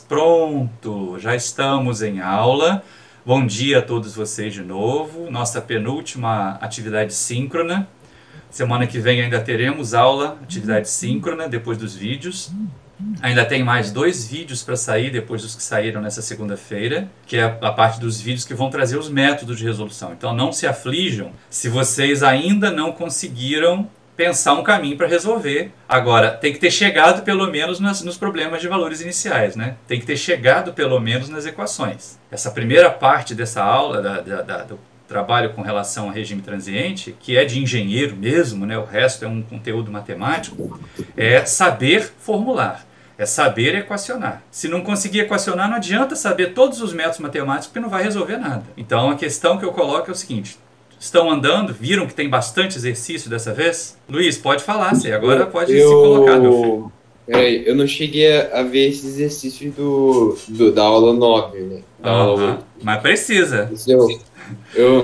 Pronto, já estamos em aula. Bom dia a todos vocês de novo. Nossa penúltima atividade síncrona. Semana que vem ainda teremos aula, atividade síncrona, depois dos vídeos. Ainda tem mais 2 vídeos para sair depois dos que saíram nessa segunda-feira, que é a parte dos vídeos que vão trazer os métodos de resolução. Então não se aflijam se vocês ainda não conseguiram pensar um caminho para resolver. Agora, tem que ter chegado pelo menos nos problemas de valores iniciais, né? Tem que ter chegado pelo menos nas equações. Essa primeira parte dessa aula, do trabalho com relação a regime transiente, que é de engenheiro mesmo, né? O resto é um conteúdo matemático, é saber formular, é saber equacionar. Se não conseguir equacionar, não adianta saber todos os métodos matemáticos, porque não vai resolver nada. Então, a questão que eu coloco é o seguinte: estão andando? Viram que tem bastante exercício dessa vez? Luiz, pode falar, você agora pode se colocar, meu filho. Peraí, eu não cheguei a ver esses exercícios da aula 9, né? Da aula 8. Mas precisa.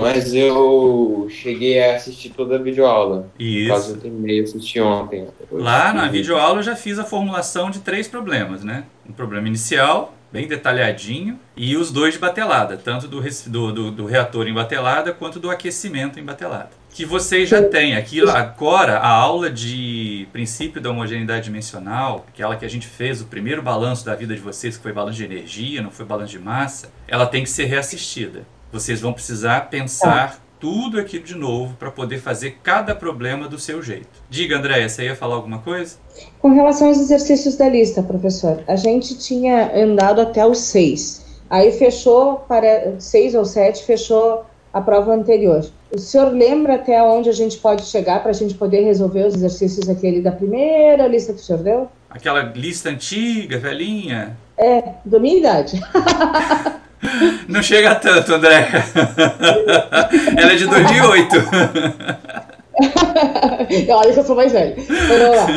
Mas eu cheguei a assistir toda a videoaula. Isso. Caso eu terminei, eu assisti ontem. Lá na videoaula eu já fiz a formulação de 3 problemas, né? Um problema inicial, bem detalhadinho, e os 2 de batelada, tanto do reator em batelada quanto do aquecimento em batelada. Que vocês já têm aqui agora, a aula de princípio da homogeneidade dimensional, aquela que a gente fez, o primeiro balanço da vida de vocês, que foi balanço de energia, não foi balanço de massa, ela tem que ser reassistida. Vocês vão precisar pensar tudo aquilo de novo para poder fazer cada problema do seu jeito. Diga, Andréia, você ia falar alguma coisa? Com relação aos exercícios da lista, professor, a gente tinha andado até os 6. Aí fechou para 6 ou 7, fechou a prova anterior. O senhor lembra até onde a gente pode chegar para a gente poder resolver os exercícios aquele da primeira lista que o senhor deu? Aquela lista antiga, velhinha? É, da minha idade. Não chega a tanto, André. Ela é de 2008. Olha que eu sou mais velha. Vamos lá.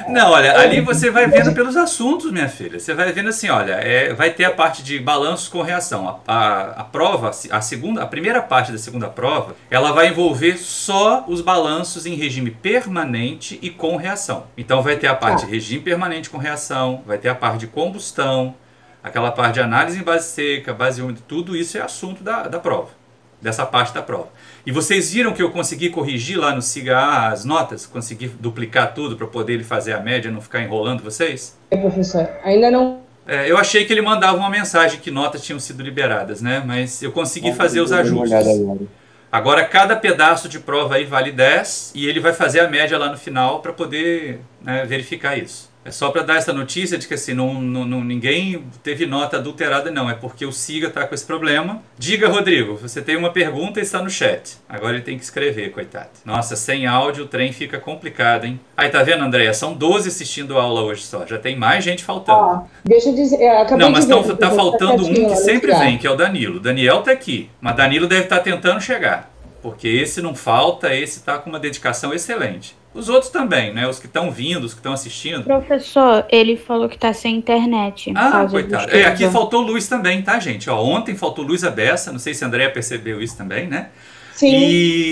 Não, olha, ali você vai vendo pelos assuntos, minha filha. Você vai vendo assim, olha, vai ter a parte de balanços com reação. A prova, a primeira parte da segunda prova, ela vai envolver só os balanços em regime permanente e com reação. Então vai ter a parte de regime permanente com reação, vai ter a parte de combustão, aquela parte de análise em base seca, base úmida, tudo isso é assunto da prova, dessa parte da prova. E vocês viram que eu consegui corrigir lá no SIGA as notas? Consegui duplicar tudo para poder ele fazer a média e não ficar enrolando vocês? Professor, ainda não... Eu achei que ele mandava uma mensagem que notas tinham sido liberadas, né? Mas eu consegui fazer os ajustes. Agora cada pedaço de prova aí vale 10 e ele vai fazer a média lá no final para poder, né, verificar isso. É só para dar essa notícia de que assim, ninguém teve nota adulterada, não. É porque o SIGA está com esse problema. Diga, Rodrigo, você tem uma pergunta e está no chat. Agora ele tem que escrever, coitado. Nossa, sem áudio o trem fica complicado, hein? Aí, tá vendo, Andréia? São 12 assistindo a aula hoje só. Já tem mais gente faltando. Deixa eu dizer... Não, mas tá faltando um que sempre vem, que é o Danilo. O Daniel tá aqui, mas Danilo deve estar tentando chegar. Porque esse não falta, esse tá com uma dedicação excelente. Os outros também, né? Os que estão vindo, os que estão assistindo. Professor, ele falou que tá sem internet. Coitado. Aqui faltou luz também, tá, gente? Ó, ontem faltou luz à beça, não sei se a Andréia percebeu isso também, né? Sim.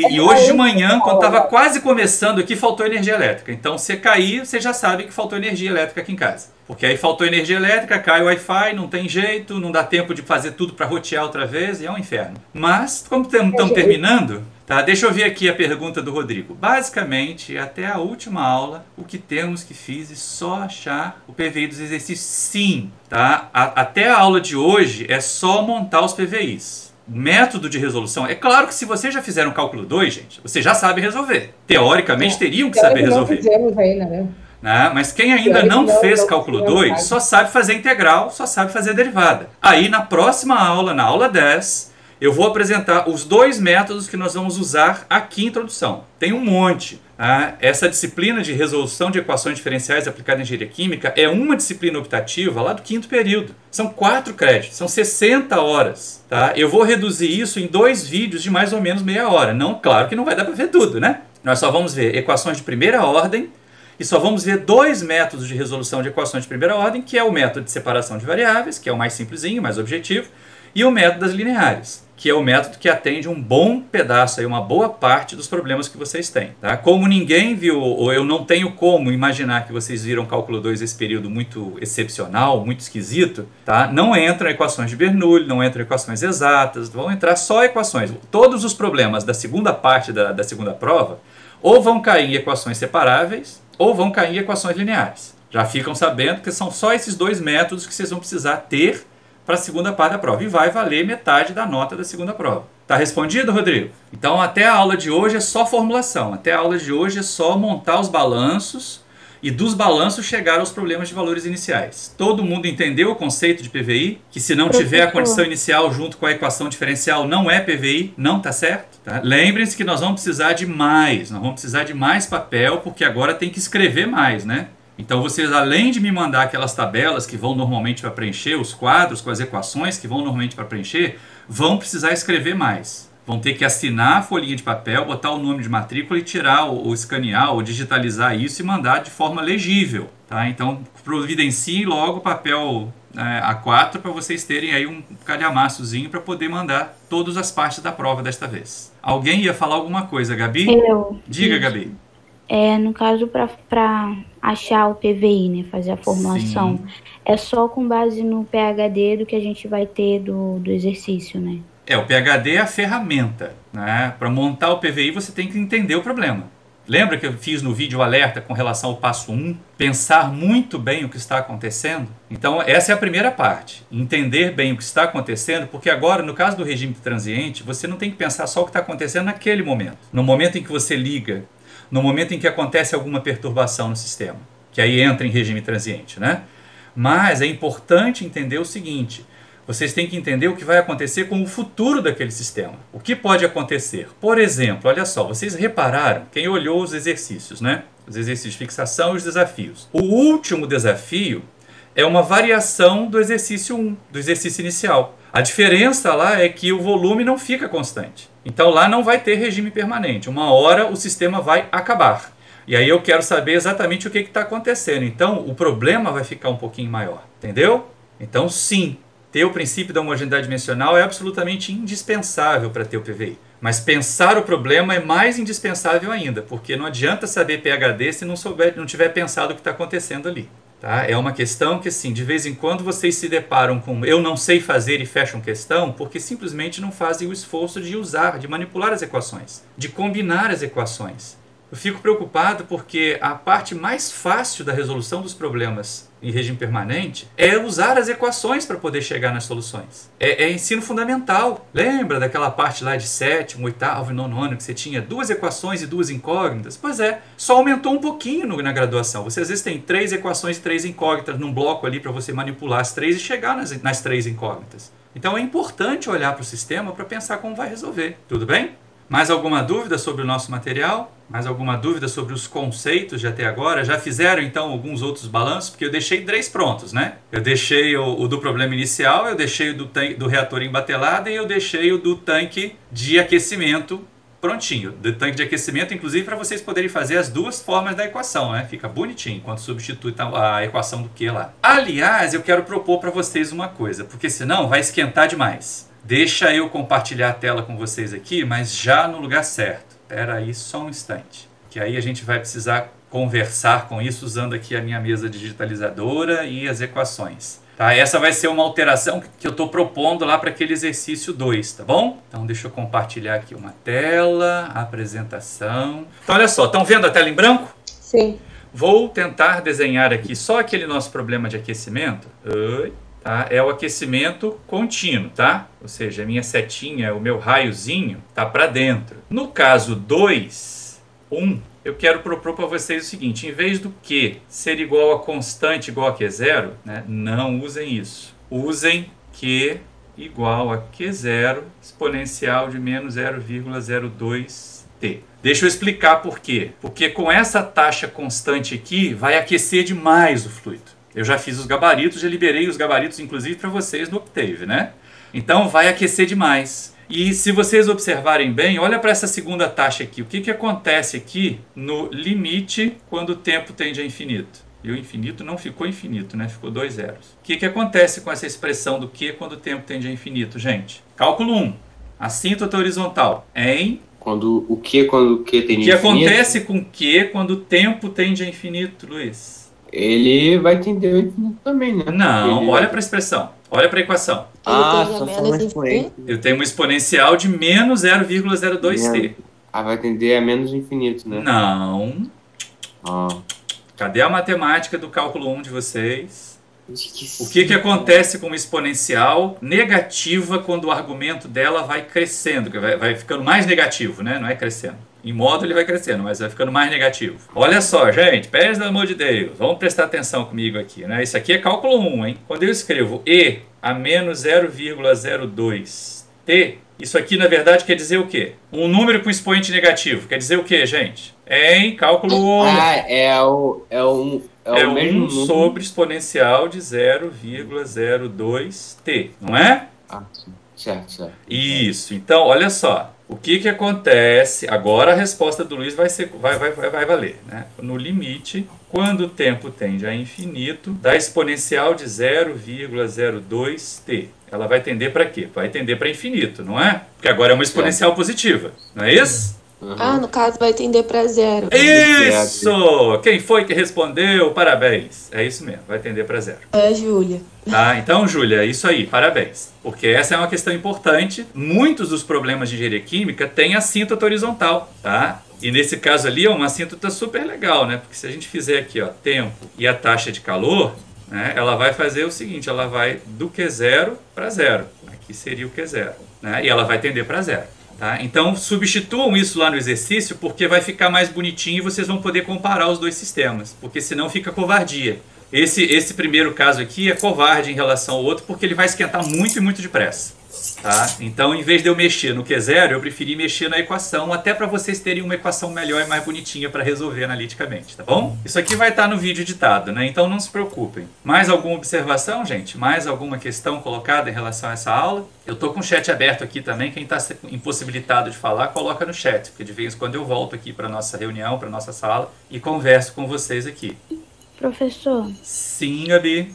E hoje de manhã, quando estava quase começando aqui, faltou energia elétrica. Então, você cair, você já sabe que faltou energia elétrica aqui em casa. Porque aí faltou energia elétrica, cai o Wi-Fi, não tem jeito, não dá tempo de fazer tudo para rotear outra vez, e é um inferno. Mas, como estamos terminando... Tá, deixa eu ver aqui a pergunta do Rodrigo. Basicamente, até a última aula, o que temos que fiz é só achar o PVI dos exercícios. Sim, tá? Até a aula de hoje é só montar os PVIs. Método de resolução. É claro que se vocês já fizeram cálculo 2, gente, vocês já sabem resolver. Teoricamente, teriam que saber resolver. Fizemos ainda, né? Mas quem ainda não fez cálculo 2 só sabe fazer integral, só sabe fazer derivada. Aí, na próxima aula, na aula 10... eu vou apresentar os 2 métodos que nós vamos usar aqui em introdução. Tem um monte. Tá? Essa disciplina de resolução de equações diferenciais aplicada em engenharia química é uma disciplina optativa lá do 5º período. São 4 créditos, são 60 horas. Tá? Eu vou reduzir isso em 2 vídeos de mais ou menos meia hora. Não, claro que não vai dar para ver tudo, né? Nós só vamos ver equações de primeira ordem e só vamos ver 2 métodos de resolução de equações de primeira ordem, que é o método de separação de variáveis, que é o mais simplesinho, mais objetivo, e o método das lineares, que é o método que atende um bom pedaço, aí, uma boa parte dos problemas que vocês têm. Tá? Como ninguém viu, ou eu não tenho como imaginar que vocês viram cálculo 2 esse período muito excepcional, muito esquisito, tá? Não entram equações de Bernoulli, não entram equações exatas, vão entrar só equações. Todos os problemas da segunda parte da segunda prova ou vão cair em equações separáveis ou vão cair em equações lineares. Já ficam sabendo que são só esses dois métodos que vocês vão precisar ter para a segunda parte da prova. E vai valer metade da nota da segunda prova. Tá respondido, Rodrigo? Então, até a aula de hoje é só formulação. Até a aula de hoje é só montar os balanços e dos balanços chegar aos problemas de valores iniciais. Todo mundo entendeu o conceito de PVI? Que se não tiver a condição inicial junto com a equação diferencial, não é PVI? Não tá certo? Tá? Lembrem-se que nós vamos precisar de mais. Nós vamos precisar de mais papel, porque agora tem que escrever mais, né? Então vocês, além de me mandar aquelas tabelas que vão normalmente para preencher, os quadros com as equações que vão normalmente para preencher, vão precisar escrever mais. Vão ter que assinar a folhinha de papel, botar o nome de matrícula e tirar, ou escanear, ou digitalizar isso e mandar de forma legível. Tá? Então providenciem logo o papel A4 para vocês terem aí um calhamaçozinho para poder mandar todas as partes da prova desta vez. Alguém ia falar alguma coisa, Gabi? Diga, Gabi. No caso, para achar o PVI, né, fazer a formulação, sim, é só com base no PHD do que a gente vai ter do exercício, né? O PHD é a ferramenta, né? Para montar o PVI você tem que entender o problema. Lembra que eu fiz no vídeo alerta com relação ao passo 1? Pensar muito bem o que está acontecendo? Então essa é a primeira parte, entender bem o que está acontecendo, porque agora no caso do regime transiente, você não tem que pensar só o que está acontecendo naquele momento. No momento em que você liga, no momento em que acontece alguma perturbação no sistema, que aí entra em regime transiente, né? Mas é importante entender o seguinte, vocês têm que entender o que vai acontecer com o futuro daquele sistema. O que pode acontecer? Por exemplo, olha só, vocês repararam, quem olhou os exercícios, né? Os exercícios de fixação e os desafios. O último desafio é uma variação do exercício 1, do exercício inicial. A diferença lá é que o volume não fica constante. Então lá não vai ter regime permanente. Uma hora o sistema vai acabar. E aí eu quero saber exatamente o que está acontecendo. Então o problema vai ficar um pouquinho maior. Entendeu? Então sim, ter o princípio da homogeneidade dimensional é absolutamente indispensável para ter o PVI. Mas pensar o problema é mais indispensável ainda. Porque não adianta saber PHD se não tiver pensado o que está acontecendo ali. Tá? É uma questão que, assim, de vez em quando vocês se deparam com eu não sei fazer e fecham questão porque simplesmente não fazem o esforço de usar, de manipular as equações, de combinar as equações. Eu fico preocupado porque a parte mais fácil da resolução dos problemas em regime permanente é usar as equações para poder chegar nas soluções. É ensino fundamental. Lembra daquela parte lá de sétimo, oitavo e nono ano que você tinha duas equações e duas incógnitas? Pois é, só aumentou um pouquinho na graduação. Você às vezes tem 3 equações e 3 incógnitas num bloco ali para você manipular as 3 e chegar nas 3 incógnitas. Então é importante olhar para o sistema para pensar como vai resolver. Tudo bem? Mais alguma dúvida sobre o nosso material? Mais alguma dúvida sobre os conceitos de até agora? Já fizeram então alguns outros balanços? Porque eu deixei 3 prontos, né? Eu deixei o do problema inicial, eu deixei o do reator em batelada e eu deixei o do tanque de aquecimento prontinho. Do tanque de aquecimento, inclusive, para vocês poderem fazer as duas formas da equação, né? Fica bonitinho quando substitui a equação do Q lá. Aliás, eu quero propor para vocês uma coisa, porque senão vai esquentar demais. Deixa eu compartilhar a tela com vocês aqui, mas já no lugar certo. Espera aí só um instante, que aí a gente vai precisar conversar com isso usando aqui a minha mesa digitalizadora e as equações. Tá? Essa vai ser uma alteração que eu estou propondo lá para aquele exercício 2, tá bom? Então deixa eu compartilhar aqui uma tela, apresentação. Então olha só, estão vendo a tela em branco? Sim. Vou tentar desenhar aqui só aquele nosso problema de aquecimento. Tá? É o aquecimento contínuo, tá? Ou seja, a minha setinha, o meu raiozinho, tá para dentro. No caso 2, 1, eu quero propor para vocês o seguinte, em vez do Q ser igual a constante igual a Q0, né, não usem isso. Usem Q igual a Q0 exponencial de menos 0,02T. Deixa eu explicar por quê. Porque com essa taxa constante aqui, vai aquecer demais o fluido. Eu já fiz os gabaritos, já liberei os gabaritos, inclusive, para vocês no Octave, né? Então, vai aquecer demais. E se vocês observarem bem, olha para essa segunda taxa aqui. O que acontece aqui no limite quando o tempo tende a infinito? E o infinito não ficou infinito, né? Ficou 2 zeros. O que acontece com essa expressão do Q quando o tempo tende a infinito, gente? Cálculo 1. Assíntota horizontal em... Quando o Q tende a infinito... O que acontece com o Q quando o tempo tende a infinito, Luiz? Ele vai tender ao infinito também, né? Não, olha para a expressão. Olha para a equação. Só uma expoente. Eu tenho uma exponencial de menos 0,02t. Vai tender a menos infinito, né? Não. Cadê a matemática do cálculo 1 de vocês? O que acontece com uma exponencial negativa quando o argumento dela vai crescendo? Vai ficando mais negativo, né? Não é crescendo. Em modo ele vai crescendo, mas vai ficando mais negativo. Olha só, gente, pelo amor de Deus, vamos prestar atenção comigo aqui, né? Isso aqui é cálculo 1, hein? Quando eu escrevo e a menos 0,02t, isso aqui na verdade quer dizer o quê? Um número com expoente negativo. Quer dizer o quê, gente? Em cálculo 1. É o mesmo 1 sobre exponencial de 0,02t, não é? Sim. Certo. Isso. Então, olha só. O que acontece? Agora a resposta do Luiz vai valer, né? No limite, quando o tempo tende a infinito, da exponencial de 0,02t. Ela vai tender para quê? Vai tender para infinito, não é? Porque agora é uma exponencial positiva, não é isso? No caso vai tender para 0. Isso! Quem foi que respondeu? Parabéns. É isso mesmo, vai tender para 0. É a Júlia. Tá, então, Júlia, é isso aí, parabéns. Porque essa é uma questão importante. Muitos dos problemas de engenharia química têm assíntota horizontal, tá? E nesse caso ali é uma assíntota super legal, né? Porque se a gente fizer aqui, ó, tempo e a taxa de calor, né, ela vai fazer o seguinte, ela vai do Q0 para 0. Aqui seria o Q0, né? E ela vai tender para 0. Tá? Então substituam isso lá no exercício porque vai ficar mais bonitinho e vocês vão poder comparar os dois sistemas, porque senão fica covardia. Esse primeiro caso aqui é covarde em relação ao outro porque ele vai esquentar muito e muito depressa. Tá? Então, em vez de eu mexer no Q0, eu preferi mexer na equação, até para vocês terem uma equação melhor e mais bonitinha para resolver analiticamente, tá bom? Isso aqui vai estar no vídeo editado, né? Então não se preocupem. Mais alguma observação, gente? Mais alguma questão colocada em relação a essa aula? Eu tô com o chat aberto aqui também, quem está impossibilitado de falar, coloca no chat, porque de vez em quando eu volto aqui para nossa reunião, para nossa sala e converso com vocês aqui. Professor. Sim, Gabi.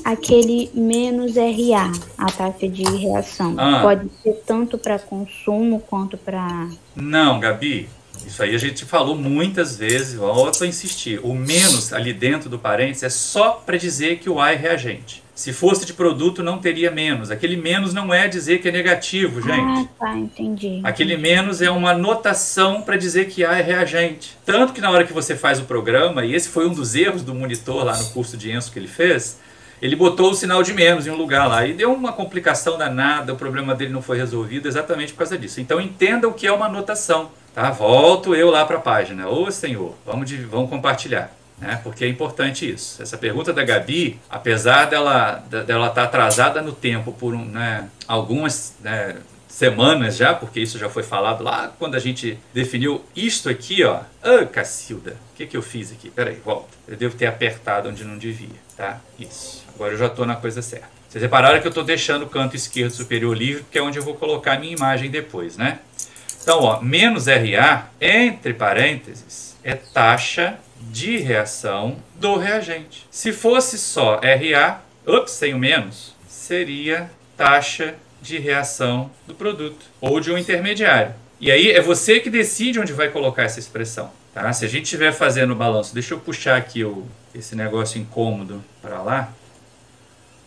Aquele menos RA, a taxa de reação, pode ser tanto para consumo quanto para... Não, Gabi. Isso aí a gente falou muitas vezes, volto a insistir. O menos ali dentro do parênteses é só para dizer que o A é reagente. Se fosse de produto, não teria menos. Aquele menos não é dizer que é negativo, gente. Tá, entendi. Aquele menos é uma notação para dizer que A é reagente. Tanto que na hora que você faz o programa, e esse foi um dos erros do monitor lá no curso de Enso que ele fez, ele botou o sinal de menos em um lugar lá e deu uma complicação danada, o problema dele não foi resolvido exatamente por causa disso. Então entenda o que é uma notação. Tá? Volto eu lá para a página. Ô senhor, vamos compartilhar. Né? Porque é importante isso. Essa pergunta da Gabi, apesar dela estar atrasada no tempo por algumas semanas já, porque isso já foi falado lá quando a gente definiu isto aqui, ó. Cacilda, o que eu fiz aqui? Peraí, volta. Eu devo ter apertado onde não devia, tá? Isso. Agora eu já estou na coisa certa. Vocês repararam que eu estou deixando o canto esquerdo superior livre, porque é onde eu vou colocar a minha imagem depois, né? Então, ó, menos RA, entre parênteses, é taxa de reação do reagente. Se fosse só RA, sem o menos, seria taxa de reação do produto ou de um intermediário. E aí é você que decide onde vai colocar essa expressão. Tá? Se a gente estiver fazendo o balanço, deixa eu puxar aqui esse negócio incômodo para lá,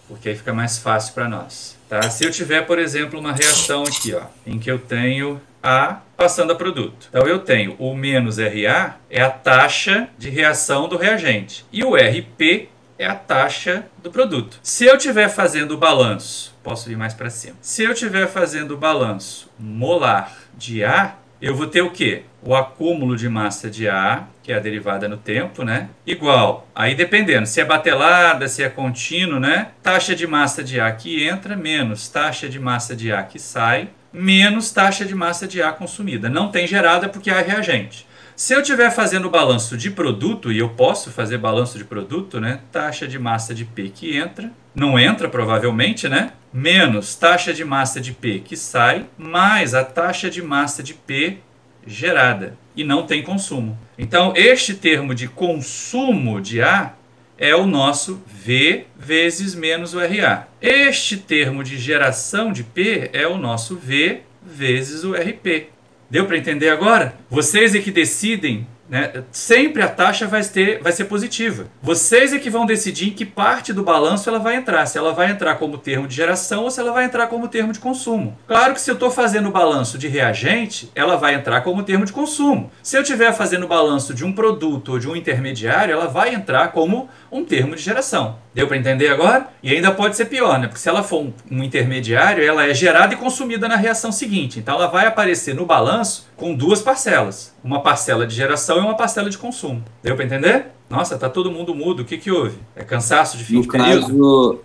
porque aí fica mais fácil para nós. Tá? Se eu tiver, por exemplo, uma reação aqui, ó, em que eu tenho A passando a produto. Então eu tenho o menos RA é a taxa de reação do reagente e o RP é a taxa do produto. Se eu estiver fazendo o balanço, posso ir mais para cima. Se eu estiver fazendo o balanço molar de A, eu vou ter o quê? O acúmulo de massa de A, que é a derivada no tempo, né? Igual, aí dependendo, se é batelada, se é contínuo, né? Taxa de massa de A que entra, menos taxa de massa de A que sai, menos taxa de massa de A consumida. Não tem gerada porque A é reagente. Se eu estiver fazendo balanço de produto, e eu posso fazer balanço de produto, né? Taxa de massa de P que entra, não entra provavelmente, né? Menos taxa de massa de P que sai, mais a taxa de massa de P gerada. E não tem consumo. Então, este termo de consumo de A é o nosso V vezes menos o RA. Este termo de geração de P é o nosso V vezes o RP. Deu para entender agora? Vocês é que decidem, né? Sempre a taxa vai ser positiva. Vocês é que vão decidir em que parte do balanço ela vai entrar. Se ela vai entrar como termo de geração ou se ela vai entrar como termo de consumo. Claro que se eu estou fazendo o balanço de reagente, ela vai entrar como termo de consumo. Se eu estiver fazendo o balanço de um produto ou de um intermediário, ela vai entrar como um termo de geração. Deu para entender agora? E ainda pode ser pior, né? Porque se ela for um intermediário, ela é gerada e consumida na reação seguinte. Então ela vai aparecer no balanço com duas parcelas. Uma parcela de geração e uma parcela de consumo. Deu para entender? Nossa, tá todo mundo mudo. O que que houve? É cansaço de fim de período? No caso,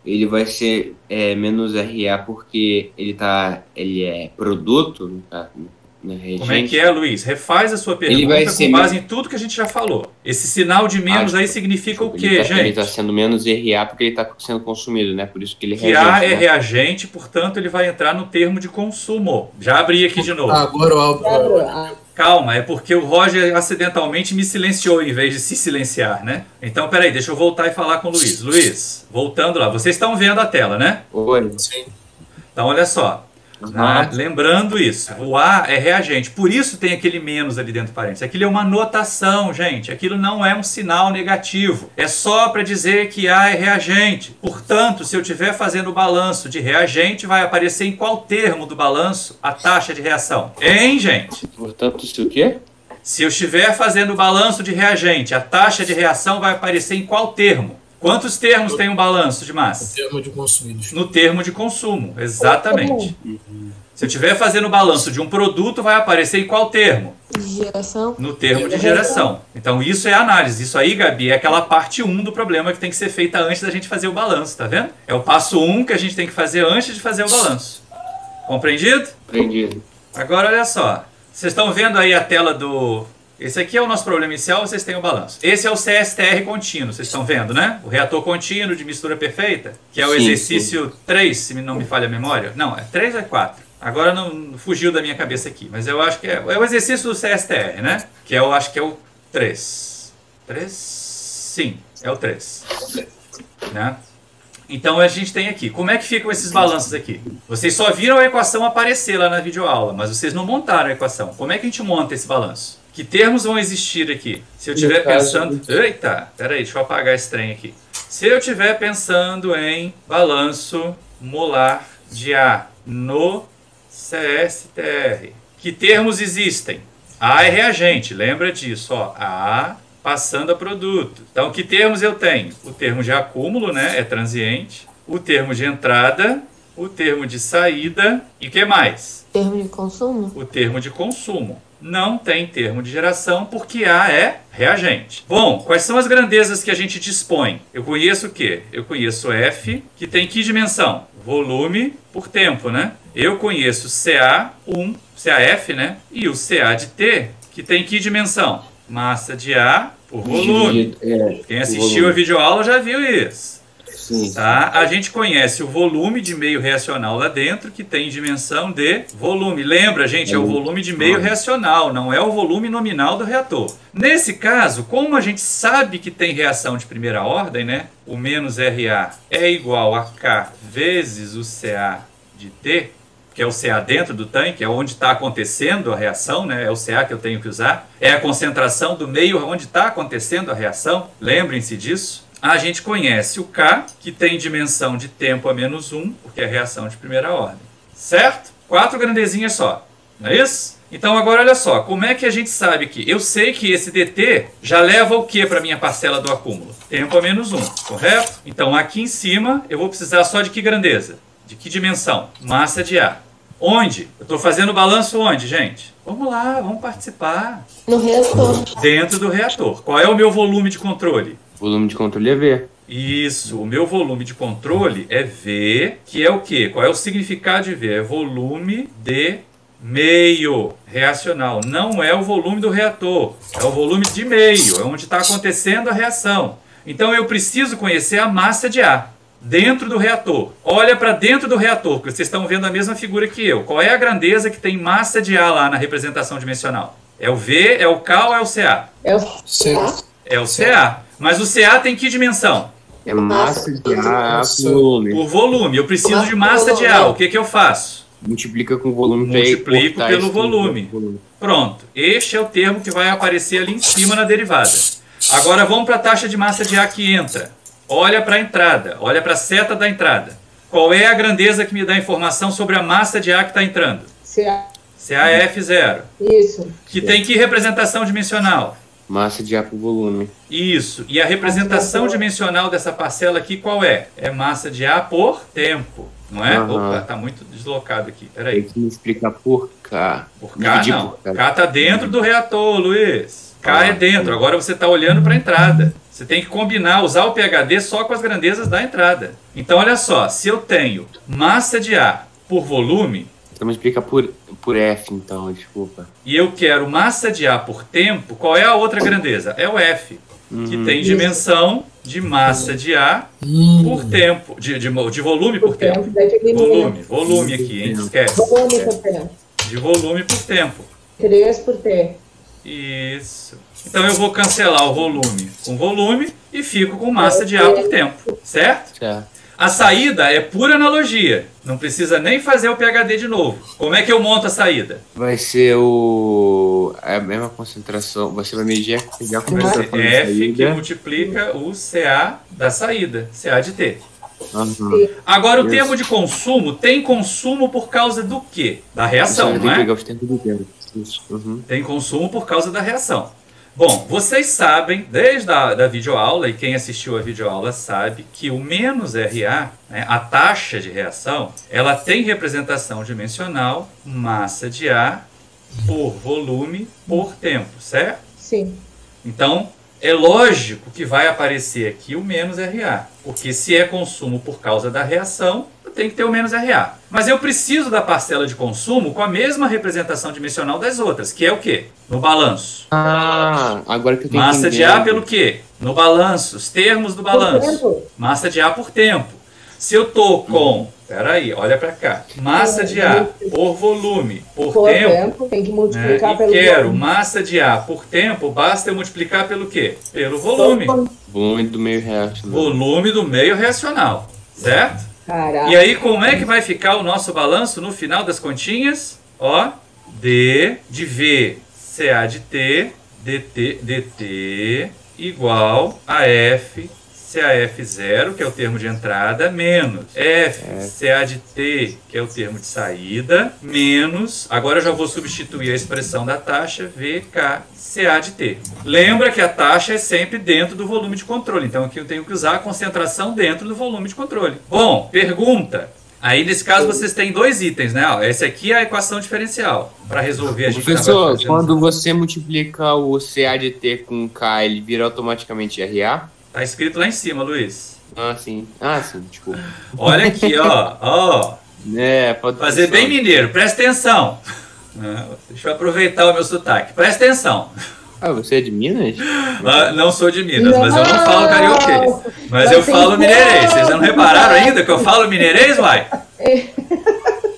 ele vai ser menos RA porque ele é produto, tá? Como é que é, Luiz? Refaz a sua pergunta com base em tudo que a gente já falou. Esse sinal de menos aí significa o quê, gente? Ele está sendo menos RA porque ele está sendo consumido, né? Por isso que ele é reagente. A é reagente, portanto, ele vai entrar no termo de consumo. Já abri aqui de novo. Agora Calma, é porque o Roger acidentalmente me silenciou em vez de se silenciar, né? Então, peraí, deixa eu voltar e falar com o Luiz. Luiz, voltando lá. Vocês estão vendo a tela, né? Oi. Sim. Então, olha só. Lembrando isso, o A é reagente, por isso tem aquele menos ali dentro do parênteses. Aquilo é uma notação, gente, aquilo não é um sinal negativo, é só para dizer que A é reagente. Portanto, se eu estiver fazendo o balanço de reagente, vai aparecer em qual termo do balanço a taxa de reação? Hein, gente? Portanto, se o quê? Se eu estiver fazendo o balanço de reagente, a taxa de reação vai aparecer em qual termo? Quantos termos tem um balanço de massa? No termo de consumidos. No termo de consumo, exatamente. Se eu estiver fazendo o balanço de um produto, vai aparecer em qual termo? Geração. No termo de geração. Então isso é análise. Isso aí, Gabi, é aquela parte 1 do problema que tem que ser feita antes da gente fazer o balanço, tá vendo? É o passo 1 que a gente tem que fazer antes de fazer o balanço. Compreendido? Compreendido. Agora olha só. Vocês estão vendo aí a tela do... Esse aqui é o nosso problema inicial, vocês têm o balanço. Esse é o CSTR contínuo, vocês estão vendo, né? O reator contínuo de mistura perfeita, que é o exercício 3, se não me falha a memória. Não, é 3 ou é 4? Agora não fugiu da minha cabeça aqui, mas eu acho que é o exercício do CSTR, né? Que eu acho que é o 3. 3? Sim, é o 3. Né? Então a gente tem aqui, como é que ficam esses balanços aqui? Vocês só viram a equação aparecer lá na videoaula, mas vocês não montaram a equação. Como é que a gente monta esse balanço? Que termos vão existir aqui? Se eu estiver pensando... Eita, peraí, deixa eu apagar esse trem aqui. Se eu estiver pensando em balanço molar de A no CSTR, que termos existem? A é reagente, lembra disso, ó. A passando a produto. Então, que termos eu tenho? O termo de acúmulo, né, é transiente. O termo de entrada, o termo de saída e o que mais? Termo de consumo? O termo de consumo. Não tem termo de geração porque A é reagente. Bom, quais são as grandezas que a gente dispõe? Eu conheço o quê? Eu conheço F, que tem que dimensão? Volume por tempo, né? Eu conheço CA1, CAF, né? E o CA de T, que tem que dimensão? Massa de A por volume. Quem assistiu a videoaula já viu isso. Sim. Tá? A gente conhece o volume de meio reacional lá dentro, que tem dimensão de volume. Lembra, gente, é o volume de meio reacional, não é o volume nominal do reator. Nesse caso, como a gente sabe que tem reação de primeira ordem, né? O menos RA é igual a K vezes o CA de T, que é o CA dentro do tanque, é onde está acontecendo a reação, né? É o CA que eu tenho que usar. É a concentração do meio onde está acontecendo a reação. Lembrem-se disso. A gente conhece o K, que tem dimensão de tempo a menos 1, porque é reação de primeira ordem. Certo? 4 grandezinhas só. Não é isso? Então agora olha só, como é que a gente sabe que... Eu sei que esse DT já leva o que para a minha parcela do acúmulo? Tempo a menos 1, correto? Então aqui em cima eu vou precisar só de que grandeza? De que dimensão? Massa de A. Onde? Eu estou fazendo o balanço onde, gente? Vamos lá, vamos participar. No reator. Dentro do reator. Qual é o meu volume de controle? Volume de controle é V. Isso, o meu volume de controle é V, que é o quê? Qual é o significado de V? É volume de meio reacional. Não é o volume do reator, é o volume de meio, é onde está acontecendo a reação. Então eu preciso conhecer a massa de A dentro do reator. Olha para dentro do reator, porque vocês estão vendo a mesma figura que eu. Qual é a grandeza que tem massa de A lá na representação dimensional? É o V, é o K ou é o CA? É o C. É o CA. Mas o CA tem que dimensão? É massa de ar por volume. Por volume. Eu preciso de massa de ar. O que eu faço? Multiplica com o volume. Multiplico pelo volume. Pronto. Este é o termo que vai aparecer ali em cima na derivada. Agora vamos para a taxa de massa de ar que entra. Olha para a entrada. Olha para a seta da entrada. Qual é a grandeza que me dá informação sobre a massa de ar que está entrando? CAF0. Isso. Que tem que representação dimensional? Massa de ar por volume. Isso. E a representação dimensional dessa parcela aqui qual é? É massa de ar por tempo. Não é? Opa, tá muito deslocado aqui. Peraí. Tem que me explicar por K. Por K não. K tá dentro do reator, Luiz. K é dentro. Agora você está olhando para a entrada. Você tem que combinar, usar o pHD só com as grandezas da entrada. Então, olha só. Se eu tenho massa de ar por volume... Então me explica por F, então, desculpa. E eu quero massa de ar por tempo, qual é a outra grandeza? É o F, que tem dimensão de massa de ar por tempo, de volume por tempo. Volume aqui, hein? Esquece. Volume por tempo. De volume por tempo. 3 por T. Isso. Então eu vou cancelar o volume com volume e fico com massa de ar por tempo, certo? Certo. A saída é pura analogia. Não precisa nem fazer o pHD de novo. Como é que eu monto a saída? Vai ser a mesma concentração. Você vai medir a concentração da F que multiplica o CA da saída. CA de T. Agora, o termo de consumo tem consumo por causa do quê? Da reação, não é? Tem consumo por causa da reação. Bom, vocês sabem, desde a videoaula, e quem assistiu a videoaula sabe, que o menos RA, né, a taxa de reação, ela tem representação dimensional, massa de ar, por volume, por tempo, certo? Sim. Então, é lógico que vai aparecer aqui o menos RA, porque se é consumo por causa da reação, tem que ter o menos RA. Mas eu preciso da parcela de consumo com a mesma representação dimensional das outras, que é o quê? No balanço. Agora que eu tenho massa de ar pelo quê? No balanço, os termos do balanço. Massa de ar por tempo. Se eu tô com, peraí, olha para cá, massa de ar por volume, por tempo, tem que multiplicar pelo quero volume. Massa de ar por tempo, basta eu multiplicar pelo quê? Pelo volume. Volume do meio reacional. Volume do meio reacional, certo? Caraca. E aí, como é que vai ficar o nosso balanço no final das continhas? Ó, D de V, CA de T, DT igual a F, CAF0, que é o termo de entrada, menos F, CA de T, que é o termo de saída, menos, agora eu já vou substituir a expressão da taxa, VK, CA de T. Lembra que a taxa é sempre dentro do volume de controle, então aqui eu tenho que usar a concentração dentro do volume de controle. Bom, pergunta. Aí, nesse caso, vocês têm dois itens, né? Esse aqui é a equação diferencial. Para resolver, a gente... Professor, quando você multiplica o CA de T com K, ele vira automaticamente RA? Tá escrito lá em cima, Luiz. Sim, desculpa. Olha aqui, ó. Pode fazer bem mineiro, presta atenção. Deixa eu aproveitar o meu sotaque. Presta atenção. Você é de Minas? Não sou de Minas, mas eu não falo carioquês. Mas eu falo mineirês. Vocês não repararam ainda que eu falo mineirês, vai?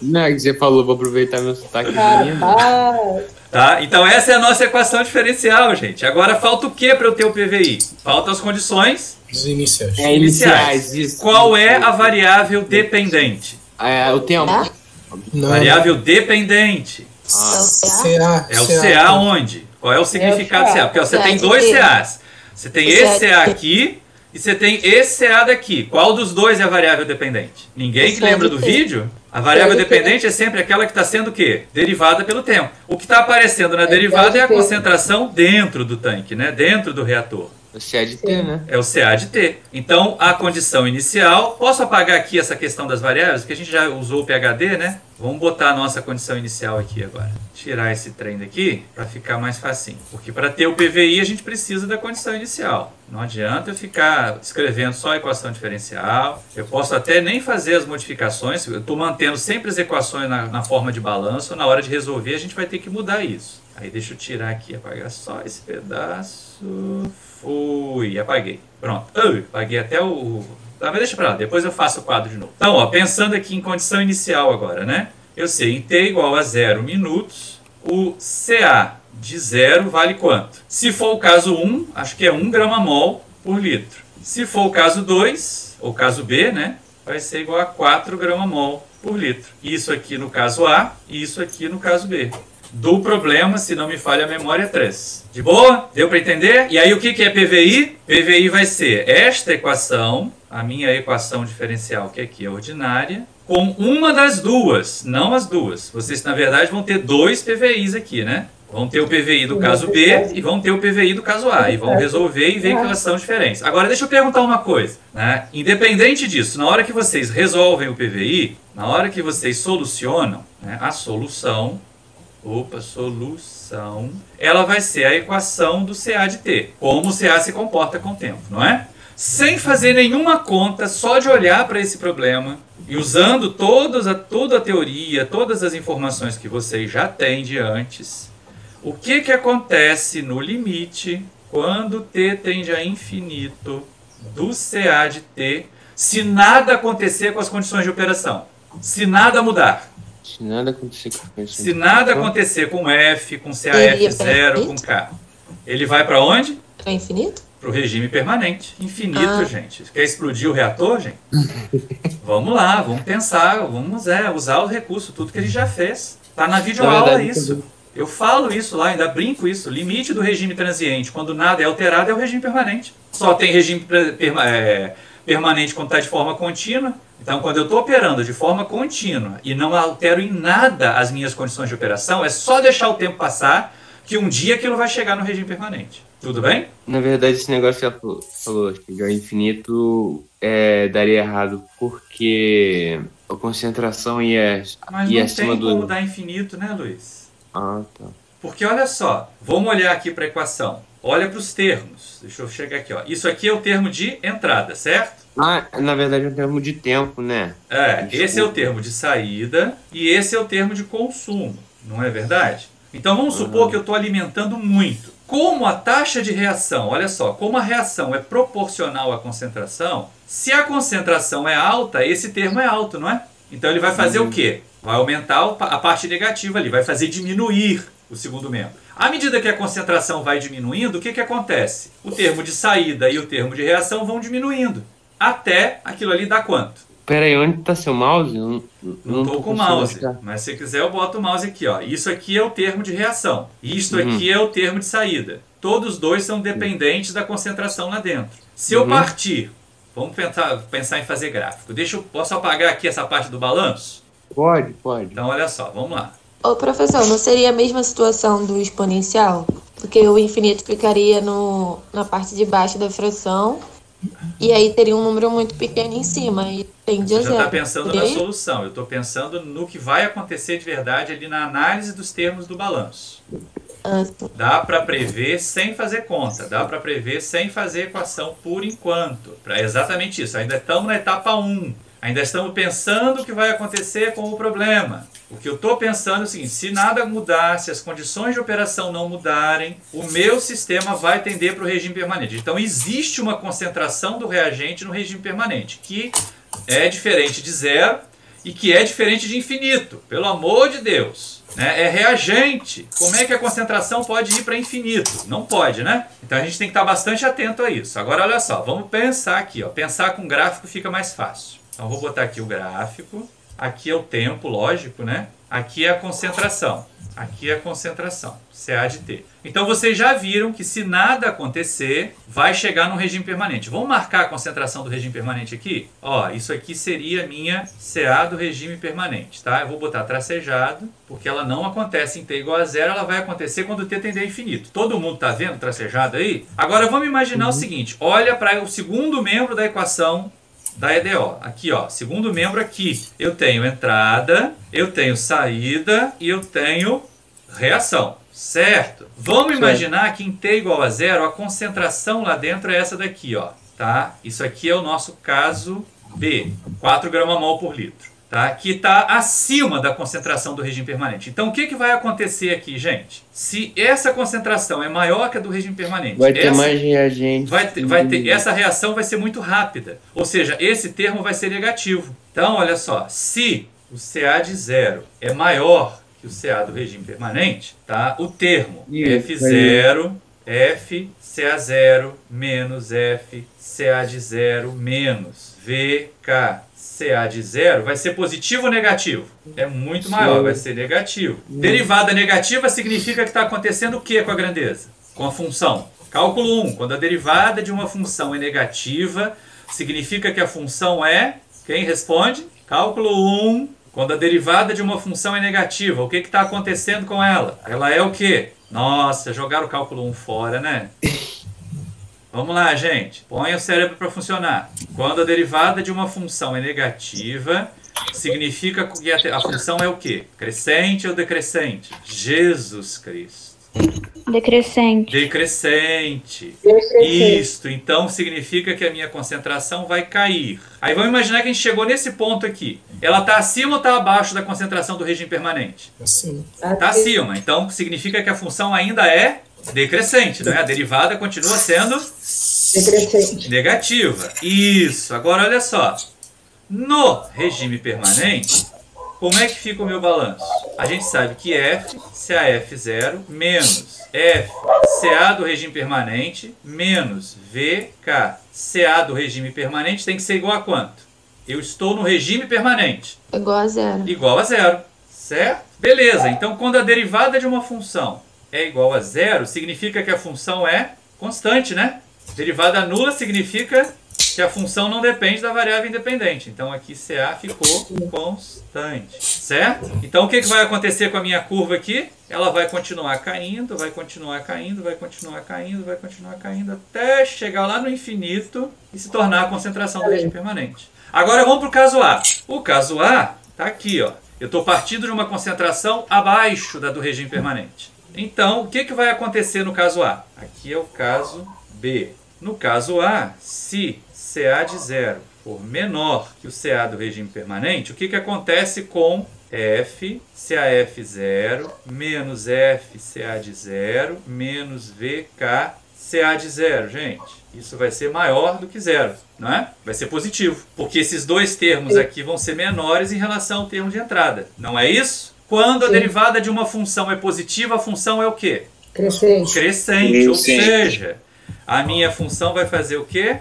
Não, que você falou, vou aproveitar meu sotaque de Minas. Tá? Então essa é a nossa equação diferencial, gente. Agora falta o que para eu ter o PVI? Faltam as condições iniciais. Isso. Qual é a variável dependente? O tempo. Variável dependente. É o CA onde? Qual é o significado do CA? Porque você tem dois CAs. Você tem esse CA aqui e você tem esse CA daqui. Qual dos dois é a variável dependente? Ninguém que lembra do vídeo? A variável dependente é sempre aquela que está sendo o quê? Derivada pelo tempo. O que está aparecendo na derivada é a concentração dentro do tanque, né? Dentro do reator. O CA de T, né? É o CA de T. Então, a condição inicial... Posso apagar aqui essa questão das variáveis? Porque a gente já usou o pHD, né? Vamos botar a nossa condição inicial aqui agora. Tirar esse trem daqui para ficar mais facinho. Porque para ter o PVI, a gente precisa da condição inicial. Não adianta eu ficar escrevendo só a equação diferencial. Eu posso até nem fazer as modificações. Eu estou mantendo sempre as equações na forma de balanço. Na hora de resolver, a gente vai ter que mudar isso. Aí deixa eu tirar aqui, apagar só esse pedaço... Fui, apaguei. Pronto. Apaguei até o... Mas deixa pra lá, depois eu faço o quadro de novo. Então, pensando aqui em condição inicial agora, né? Eu sei, em T igual a 0 minutos, o CA de 0 vale quanto? Se for o caso 1, acho que é 1 grama-mol por litro. Se for o caso 2, ou caso B, né, vai ser igual a 4 gramamol por litro. Isso aqui no caso A e isso aqui no caso B. Do problema, se não me falha a memória, 3. De boa? Deu para entender? E aí o que é PVI? PVI vai ser esta equação, a minha equação diferencial, que aqui é ordinária, com uma das duas, não as duas. Vocês, na verdade, vão ter 2 PVIs aqui, né? Vão ter o PVI do caso B e vão ter o PVI do caso A. E vão resolver e ver que elas são diferentes. Agora, deixa eu perguntar uma coisa, né? Independente disso, na hora que vocês resolvem o PVI, na hora que vocês solucionam, né, a solução, ela vai ser a equação do CA de T. Como o CA se comporta com o tempo, não é? Sem fazer nenhuma conta, só de olhar para esse problema e usando toda a teoria, todas as informações que vocês já têm de antes, o que acontece no limite quando T tende a infinito do CA de T se nada acontecer com as condições de operação? Se nada mudar. Se nada acontecer com isso. Se nada acontecer com F, com CAF0, com K. Ele vai para onde? Para infinito? Para o regime permanente. Infinito, gente. Quer explodir o reator, gente? Vamos lá, vamos pensar, vamos usar o recurso, tudo que ele já fez. Está na videoaula isso. Eu falo isso lá, ainda brinco isso. Limite do regime transiente, quando nada é alterado, é o regime permanente. Só tem regime permanente quando está de forma contínua. Então, quando eu estou operando de forma contínua e não altero em nada as minhas condições de operação, é só deixar o tempo passar que um dia aquilo vai chegar no regime permanente. Tudo bem? Na verdade, esse negócio que ela falou, que o infinito daria errado porque a concentração ia Mas não tem como dar infinito, né, Luiz? Ah, tá. Porque olha só, vamos olhar aqui para a equação. Olha para os termos. Deixa eu chegar aqui, ó. Isso aqui é o termo de entrada, certo? Ah, na verdade é um termo de tempo, né? Esse é o termo de saída e esse é o termo de consumo, não é verdade? Então vamos supor que eu estou alimentando muito. Como a taxa de reação, olha só, como a reação é proporcional à concentração, se a concentração é alta, esse termo é alto, não é? Então ele vai fazer o quê? Vai aumentar a parte negativa ali, vai fazer diminuir o segundo membro. À medida que a concentração vai diminuindo, o que acontece? O termo de saída e o termo de reação vão diminuindo. Até aquilo ali dar quanto? Pera aí, onde está seu mouse? Não estou com o mouse, mas se quiser eu boto o mouse aqui. Ó. Isso aqui é o termo de reação. Isto aqui é o termo de saída. Todos dois são dependentes da concentração lá dentro. Se eu partir, vamos pensar em fazer gráfico. Posso apagar aqui essa parte do balanço? Pode. Então olha só, vamos lá. Ô, professor, não seria a mesma situação do exponencial? Porque o infinito ficaria na parte de baixo da fração e aí teria um número muito pequeno em cima e tende a zero. Você já está pensando na aí? solução. Eu estou pensando no que vai acontecer de verdade ali na análise dos termos do balanço. Dá para prever sem fazer conta, dá para prever sem fazer equação por enquanto. Exatamente isso, ainda estamos na etapa 1. Ainda estamos pensando o que vai acontecer com o problema. O que eu estou pensando é o seguinte, se nada mudar, se as condições de operação não mudarem, o meu sistema vai tender para o regime permanente. Então existe uma concentração do reagente no regime permanente, que é diferente de zero e que é diferente de infinito. Pelo amor de Deus. É reagente. Como é que a concentração pode ir para infinito? Não pode, né? Então a gente tem que estar bastante atento a isso. Agora olha só, vamos pensar aqui. Ó. Pensar com gráfico fica mais fácil. Então vou botar aqui o gráfico, aqui é o tempo, lógico, né? Aqui é a concentração, aqui é a concentração, CA de T. Então vocês já viram que se nada acontecer, vai chegar no regime permanente. Vamos marcar a concentração do regime permanente aqui? Ó, isso aqui seria a minha CA do regime permanente, tá? Eu vou botar tracejado, porque ela não acontece em T igual a zero, ela vai acontecer quando T tender a infinito. Todo mundo tá vendo tracejado aí? Agora vamos imaginar o seguinte, olha para o segundo membro da equação da EDO. Aqui, ó, segundo membro aqui. Eu tenho entrada, eu tenho saída e eu tenho reação. Certo? Vamos imaginar que em T igual a zero, a concentração lá dentro é essa daqui, ó. Tá? Isso aqui é o nosso caso B, 4 gramamol por litro. Tá? Que está acima da concentração do regime permanente. Então, o que vai acontecer aqui, gente? Se essa concentração é maior que a do regime permanente... Vai ter mais reagente. Essa reação vai ser muito rápida. Ou seja, esse termo vai ser negativo. Então, olha só. Se o CA de zero é maior que o CA do regime permanente, tá? O termo F0 F CA0 menos F CA de 0 menos VK CA de 0 vai ser positivo ou negativo? É muito maior, vai ser negativo. Derivada negativa significa que está acontecendo o que com a grandeza? Com a função. Cálculo 1. Quando a derivada de uma função é negativa, significa que a função é... Quem responde? Cálculo 1. Quando a derivada de uma função é negativa, o que está acontecendo com ela? Ela é o quê? Nossa, jogaram o cálculo 1 fora, né? Vamos lá, gente. Põe o cérebro para funcionar. Quando a derivada de uma função é negativa, significa que a função é o quê? Crescente ou decrescente? Jesus Cristo. Decrescente. Decrescente. Decrescente. Isto, então significa que a minha concentração vai cair. Aí vamos imaginar que a gente chegou nesse ponto aqui. Ela está acima ou está abaixo da concentração do regime permanente? Assim. Está acima. Então significa que a função ainda é decrescente, né? A derivada continua sendo Decrescente. negativa. Isso. Agora olha só. No regime permanente, como é que fica o meu balanço? A gente sabe que F, CAF0, menos F, CA do regime permanente, menos VK, CA do regime permanente tem que ser igual a quanto? Eu estou no regime permanente. Igual a 0. Igual a 0, certo? Beleza, então quando a derivada de uma função é igual a 0, significa que a função é constante, né? Derivada nula significa que a função não depende da variável independente. Então aqui CA ficou constante, certo? Então o que vai acontecer com a minha curva aqui? Ela vai continuar caindo, vai continuar caindo, vai continuar caindo, vai continuar caindo, até chegar lá no infinito e se tornar a concentração do regime permanente. Agora vamos para o caso A. O caso A está aqui, ó. Eu estou partindo de uma concentração abaixo da do regime permanente. Então, o que vai acontecer no caso A? Aqui é o caso B. No caso A, se CA de 0 for menor que o CA do regime permanente, o que acontece com F CAF0 menos F CA de 0 menos VK CA de 0, gente? Isso vai ser maior do que 0, não é? Vai ser positivo, porque esses dois termos aqui vão ser menores em relação ao termo de entrada, não é isso? Quando a derivada de uma função é positiva, a função é o quê? Crescente. Crescente, ou seja, a minha função vai fazer o quê?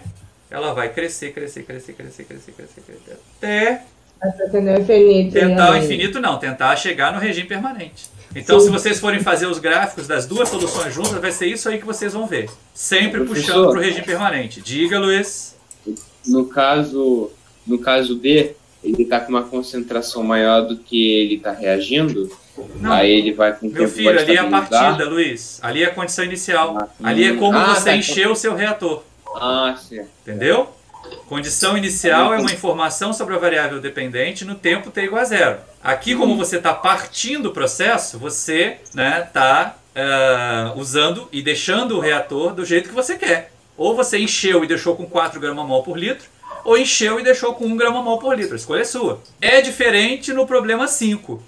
Ela vai crescer, crescer, crescer, crescer, crescer, crescer, crescer, até Até o infinito. tentar o infinito não, tentar chegar no regime permanente. Então, se vocês forem fazer os gráficos das duas soluções juntas, vai ser isso aí que vocês vão ver. Sempre puxando para o regime permanente. Diga, Luiz. No caso D, ele está com uma concentração maior do que ele está reagindo, Não. aí ele vai com o Meu tempo filho, vai ali é a estabilizar. partida, Luiz. Ali é a condição inicial. Ali é como você encheu o seu reator. Ah, certo. Entendeu? Condição inicial é uma informação sobre a variável dependente no tempo t igual a 0. Aqui, como você está partindo o processo, você está usando e deixando o reator do jeito que você quer. Ou você encheu e deixou com 4 gramamol por litro, ou encheu e deixou com 1 gramamol por litro. A escolha é sua. É diferente no problema 5.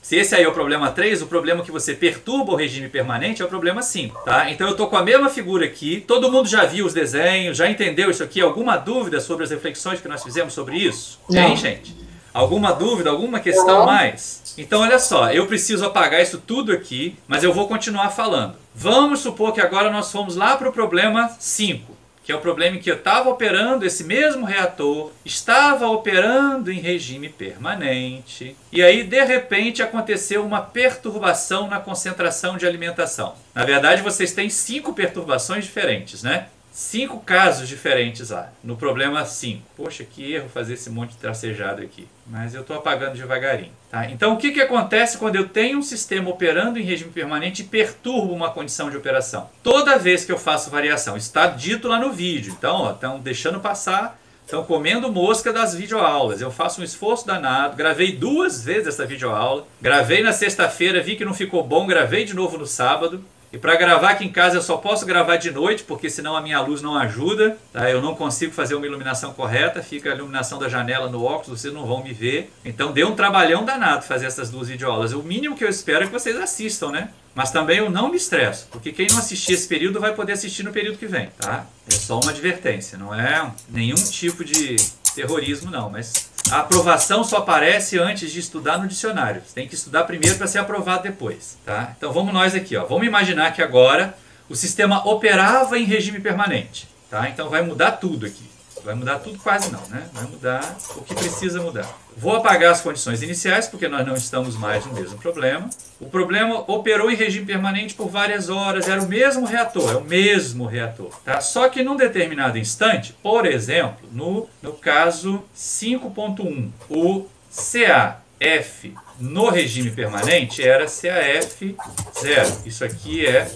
Se esse aí é o problema 3, o problema que você perturba o regime permanente é o problema 5, tá? Então eu estou com a mesma figura aqui, todo mundo já viu os desenhos, já entendeu isso aqui? Alguma dúvida sobre as reflexões que nós fizemos sobre isso? Não. Tem, gente? Alguma dúvida, alguma questão mais? Então olha só, eu preciso apagar isso tudo aqui, mas eu vou continuar falando. Vamos supor que agora nós fomos lá para o problema 5. Que é o problema em que eu estava operando esse mesmo reator, estava operando em regime permanente, e aí de repente aconteceu uma perturbação na concentração de alimentação. Na verdade vocês têm 5 perturbações diferentes, né? 5 casos diferentes lá, no problema 5. Poxa, que erro fazer esse monte de tracejado aqui. Mas eu estou apagando devagarinho. Tá? Então, o que acontece quando eu tenho um sistema operando em regime permanente e perturbo uma condição de operação? Toda vez que eu faço variação, está dito lá no vídeo. Então, estão deixando passar, estão comendo mosca das videoaulas. Eu faço um esforço danado, gravei 2 vezes essa videoaula, gravei na sexta-feira, vi que não ficou bom, gravei de novo no sábado. E para gravar aqui em casa eu só posso gravar de noite, porque senão a minha luz não ajuda, tá? Eu não consigo fazer uma iluminação correta, fica a iluminação da janela no óculos, vocês não vão me ver. Então deu um trabalhão danado fazer essas 2 videoaulas. O mínimo que eu espero é que vocês assistam, né? Mas também eu não me estresso, porque quem não assistir esse período vai poder assistir no período que vem, tá? É só uma advertência, não é nenhum tipo de terrorismo não, mas a aprovação só aparece antes de estudar no dicionário. Você tem que estudar primeiro para ser aprovado depois, tá? Então vamos nós aqui, ó. Vamos imaginar que agora o sistema operava em regime permanente. Tá? Então vai mudar tudo aqui. Vai mudar tudo quase não, né? Vai mudar o que precisa mudar. Vou apagar as condições iniciais, porque nós não estamos mais no mesmo problema. O problema operou em regime permanente por várias horas, era o mesmo reator, é o mesmo reator. Tá? Só que num determinado instante, por exemplo, no caso 5.1, o CAF no regime permanente era CAF 0. Isso aqui é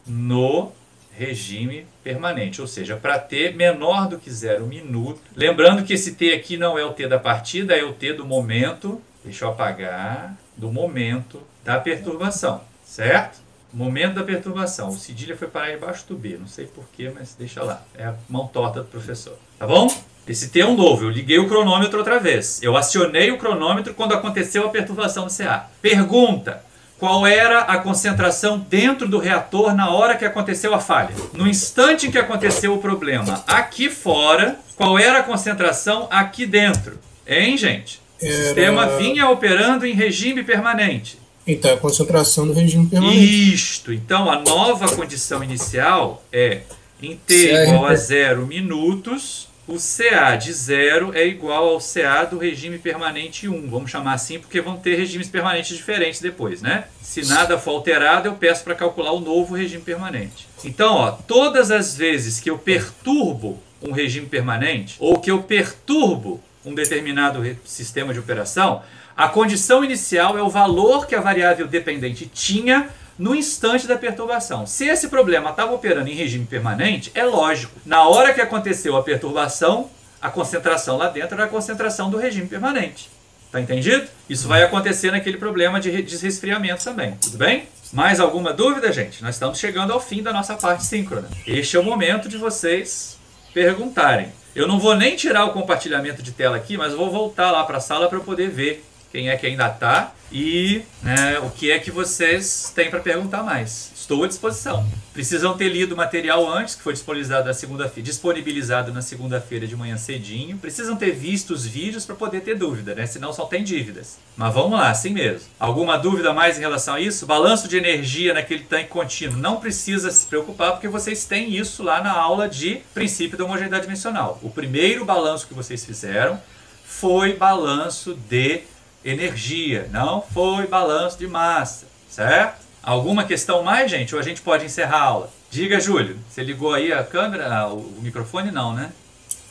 no regime permanente, ou seja, para T menor do que 0 minuto. Lembrando que esse T aqui não é o T da partida, é o T do momento, deixa eu apagar, do momento da perturbação, certo? Momento da perturbação. O cedilha foi parar embaixo do B, não sei porquê, mas deixa lá. É a mão torta do professor, tá bom? Esse T é um novo, eu liguei o cronômetro outra vez. Eu acionei o cronômetro quando aconteceu a perturbação do CA. Pergunta: qual era a concentração dentro do reator na hora que aconteceu a falha? No instante em que aconteceu o problema aqui fora, qual era a concentração aqui dentro? Hein, gente? O sistema vinha operando em regime permanente. Então, a concentração do regime permanente. Isto. Então, a nova condição inicial é em T igual a 0 minutos, o CA de 0 é igual ao CA do regime permanente 1. Vamos chamar assim porque vão ter regimes permanentes diferentes depois, né? Se nada for alterado, eu peço para calcular o novo regime permanente. Então, ó, todas as vezes que eu perturbo um regime permanente ou que eu perturbo um determinado sistema de operação, a condição inicial é o valor que a variável dependente tinha no instante da perturbação. Se esse problema estava operando em regime permanente, é lógico. Na hora que aconteceu a perturbação, a concentração lá dentro era a concentração do regime permanente. Tá entendido? Isso vai acontecer naquele problema de desresfriamento também. Tudo bem? Mais alguma dúvida, gente? Nós estamos chegando ao fim da nossa parte síncrona. Este é o momento de vocês perguntarem. Eu não vou nem tirar o compartilhamento de tela aqui, mas vou voltar lá para a sala para eu poder ver quem é que ainda está e o que é que vocês têm para perguntar mais. Estou à disposição. Precisam ter lido o material antes, que foi disponibilizado na segunda-feira de manhã cedinho. Precisam ter visto os vídeos para poder ter dúvida, né? Senão só tem dívidas. Mas vamos lá, assim mesmo. Alguma dúvida mais em relação a isso? Balanço de energia naquele tanque contínuo. Não precisa se preocupar, porque vocês têm isso lá na aula de princípio da homogeneidade dimensional. O primeiro balanço que vocês fizeram foi balanço de energia, não foi balanço de massa, certo? Alguma questão mais, gente? Ou a gente pode encerrar a aula? Diga, Júlio, você ligou aí a câmera, o microfone não, né?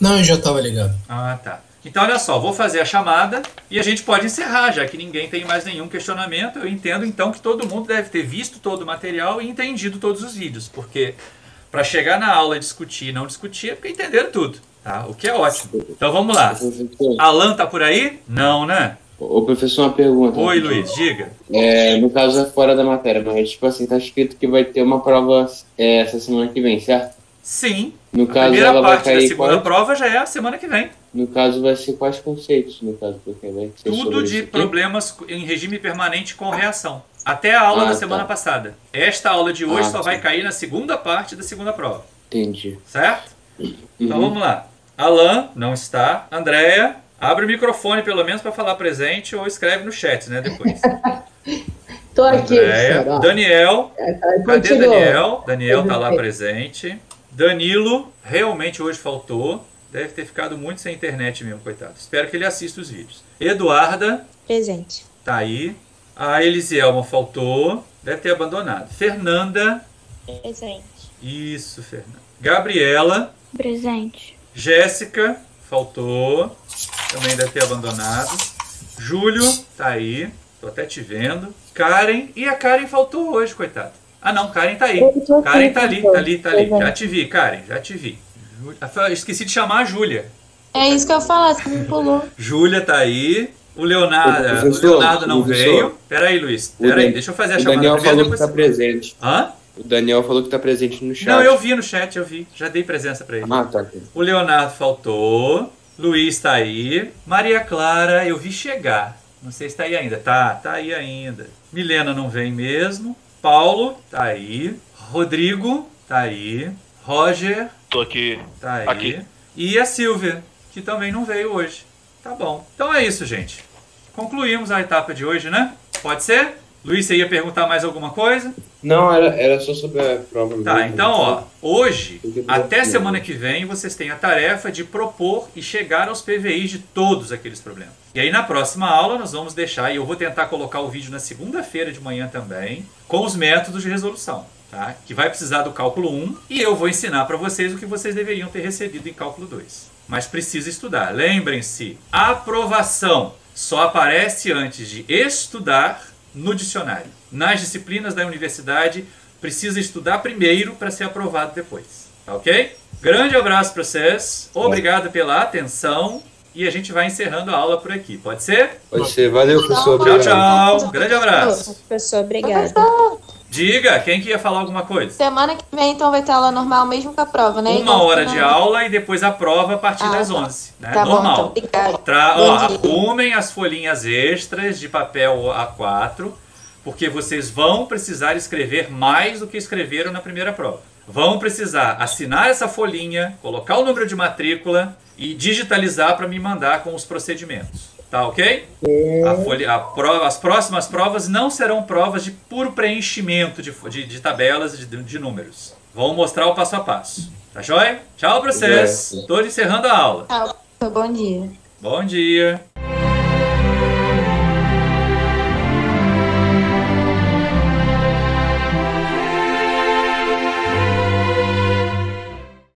Não, eu já estava ligado. Ah, tá. Então, olha só, vou fazer a chamada e a gente pode encerrar, já que ninguém tem mais nenhum questionamento. Eu entendo, então, que todo mundo deve ter visto todo o material e entendido todos os vídeos, porque para chegar na aula e discutir e não discutir é porque entenderam tudo, tá? O que é ótimo. Então, vamos lá. Alan tá por aí? Não, né? Ô, professor, uma pergunta. Oi, Luiz, diga. No caso é fora da matéria, mas tipo assim, tá escrito que vai ter uma prova essa semana que vem, certo? Sim. No a caso, primeira ela parte vai cair da segunda prova já é a semana que vem. No caso, vai ser quais conceitos, no caso? Porque vai ser tudo de problemas em regime permanente com reação. Até a aula da semana passada. Esta aula de hoje só vai cair na segunda parte da segunda prova. Entendi. Certo? Então vamos lá. Alan, não está. Andréia, abre o microfone pelo menos para falar presente ou escreve no chat, né, depois. Tô aqui, Andréia, senhor, Daniel, cadê continua. Daniel? Daniel tá lá presente. Danilo, realmente hoje faltou. Deve ter ficado muito sem internet mesmo, coitado. Espero que ele assista os vídeos. Eduarda. Presente. Tá aí. A Elisielma faltou. Deve ter abandonado. Fernanda. Presente. Isso, Fernanda. Gabriela. Presente. Jéssica. Faltou. Também deve ter abandonado. Júlio. Tá aí. Tô até te vendo. Karen. E a Karen faltou hoje, coitado. Ah, não. Karen tá aí. Karen tá ali. Tá ali. Já te vi, Karen. Já te vi. Esqueci de chamar a Júlia. É isso que eu ia falar, você me pulou. Júlia tá aí. O Leonardo não veio. Pera aí, Luiz. Pera aí, deixa eu fazer a chamada. O Daniel primeiro, falou que tá presente. Hã? O Daniel falou que tá presente no chat. Não, eu vi no chat, eu vi. Já dei presença pra ele. Ah, tá. O Leonardo faltou. Luiz tá aí. Maria Clara, eu vi chegar. Não sei se tá aí ainda. Tá aí ainda. Milena não vem mesmo. Paulo, tá aí. Rodrigo, tá aí. Roger. Tô aqui. Tá aí. Aqui. E a Silvia, que também não veio hoje. Tá bom. Então é isso, gente. Concluímos a etapa de hoje, né? Pode ser? Luiz, você ia perguntar mais alguma coisa? Não, era só sobre a prova. Tá, então, ó, hoje, até semana que vem, vocês têm a tarefa de propor e chegar aos PVIs de todos aqueles problemas. E aí, na próxima aula, nós vamos deixar, e eu vou tentar colocar o vídeo na segunda-feira de manhã também, com os métodos de resolução, tá? Que vai precisar do cálculo 1, e eu vou ensinar para vocês o que vocês deveriam ter recebido em cálculo 2. Mas precisa estudar. Lembrem-se, aprovação só aparece antes de estudar no dicionário. Nas disciplinas da universidade, precisa estudar primeiro para ser aprovado depois. Tá ok? Grande abraço para vocês. Obrigado pela atenção. E a gente vai encerrando a aula por aqui. Pode ser? Pode ser. Valeu, professor. Tchau, tchau. Grande abraço. Professor, obrigada. Diga, quem que ia falar alguma coisa? Semana que vem, então, vai ter aula normal mesmo com a prova, né? Uma hora de aula e depois a prova a partir das 11. Né? Tá Normal. bom, então, obrigado. Arrumem as folhinhas extras de papel A4, porque vocês vão precisar escrever mais do que escreveram na primeira prova. Vão precisar assinar essa folhinha, colocar o número de matrícula e digitalizar para me mandar com os procedimentos. Tá ok? As próximas provas não serão provas de puro preenchimento de tabelas de números. Vão mostrar o passo a passo. Tá joia? Tchau pra vocês. Estou encerrando a aula. Tchau. Bom dia. Bom dia.